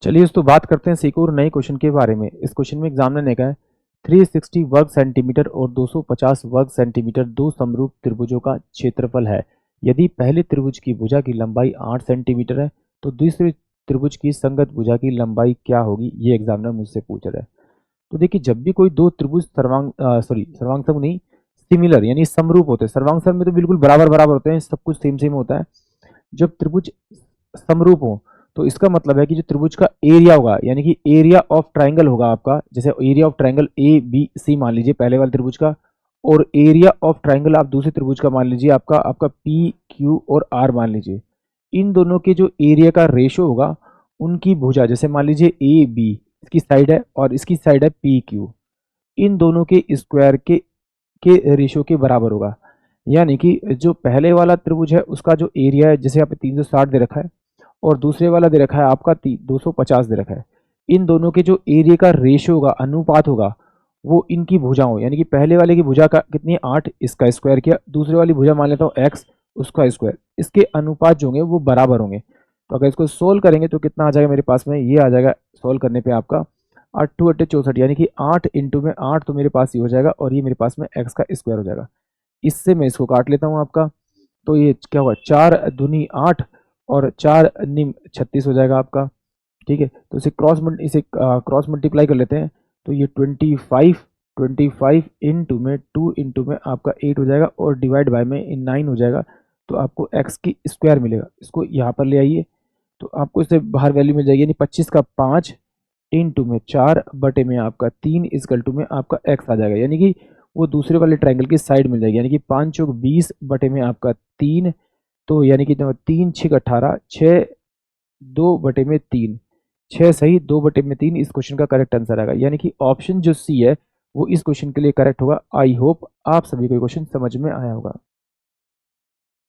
चलिए दोस्तों बात करते हैं एक और नए क्वेश्चन के बारे में। इस क्वेश्चन में एग्जामिनर ने कहा है 360 वर्ग सेंटीमीटर और 250 वर्ग सेंटीमीटर दो समरूप त्रिभुजों का क्षेत्रफल है। यदि पहले त्रिभुज की भुजा की लंबाई 8 सेंटीमीटर है तो दूसरे त्रिभुज की संगत भुजा की लंबाई क्या होगी, ये एग्जामिनर मुझसे पूछ रहा है। तो देखिए जब भी कोई दो त्रिभुज सर्वांग समूह नहीं, सिमिलर यानी समरूप होते हैं। सर्वांग समूह में तो बिल्कुल बराबर बराबर होते हैं, सब कुछ सेम सेम होता है। जब त्रिभुज समरूप हो तो इसका मतलब है कि जो त्रिभुज का एरिया होगा यानी कि एरिया ऑफ ट्राइंगल होगा आपका, जैसे area of triangle A B C मान लीजिए पहले वाले त्रिभुज का, और एरिया ऑफ ट्राइंगल आप दूसरे त्रिभुज का मान लीजिए आपका आपका पी क्यू और आर मान लीजिए। इन दोनों के जो एरिया का रेशो होगा उनकी भुजा, जैसे मान लीजिए ए बी इसकी साइड है और इसकी साइड है पी क्यू, इन दोनों के स्क्वायर के रेशो के बराबर होगा। यानी कि जो पहले वाला त्रिभुज है उसका जो एरिया है, जैसे यहाँ पे 360 दे रखा है और दूसरे वाला दे रखा है आपका 250 दे रखा है, इन दोनों के जो एरिया का रेशियो होगा, अनुपात होगा, वो इनकी भुजाओं यानी कि पहले वाले की भुजा का कितनी है 8, इसका स्क्वायर किया, दूसरे वाली भुजा मान लेता हूँ x, उसका स्क्वायर, इसके अनुपात जो होंगे वो बराबर होंगे। तो अगर इसको सोल्व करेंगे तो कितना आ जाएगा मेरे पास में, ये आ जाएगा सोल्व करने पे आपका 8×8 = 64, यानी कि 8 इंटू में 8 तो मेरे पास ये हो जाएगा और ये मेरे पास में x का स्क्वायर हो जाएगा। इससे मैं इसको काट लेता हूँ आपका, तो ये क्या हुआ 4 दूनी 8 और 4 निम 36 हो जाएगा आपका। ठीक है, तो इसे क्रॉस मल्टीप्लाई कर लेते हैं, तो ये 25 इंटू में 2 इंटू में आपका 8 हो जाएगा और डिवाइड बाय में 9 हो जाएगा। तो आपको x की स्क्वायर मिलेगा, इसको यहाँ पर ले आइए तो आपको इससे बाहर वैल्यू मिल जाएगी, यानी 25 का 5 इंटू में 4 बटे में आपका 3 इजकल टू में आपका x आ जाएगा, यानी कि वो दूसरे वाले ट्रायंगल की साइड मिल जाएगी, यानी कि 5 चौक 20 बटे में आपका 3, तो यानी कि 3 6 18 6 2 बटे में 3, 6 सही 2 बटे में 3 इस क्वेश्चन का करेक्ट आंसर आएगा, यानी कि ऑप्शन जो सी है वो इस क्वेश्चन के लिए करेक्ट होगा। आई होप आप सभी को क्वेश्चन समझ में आया होगा।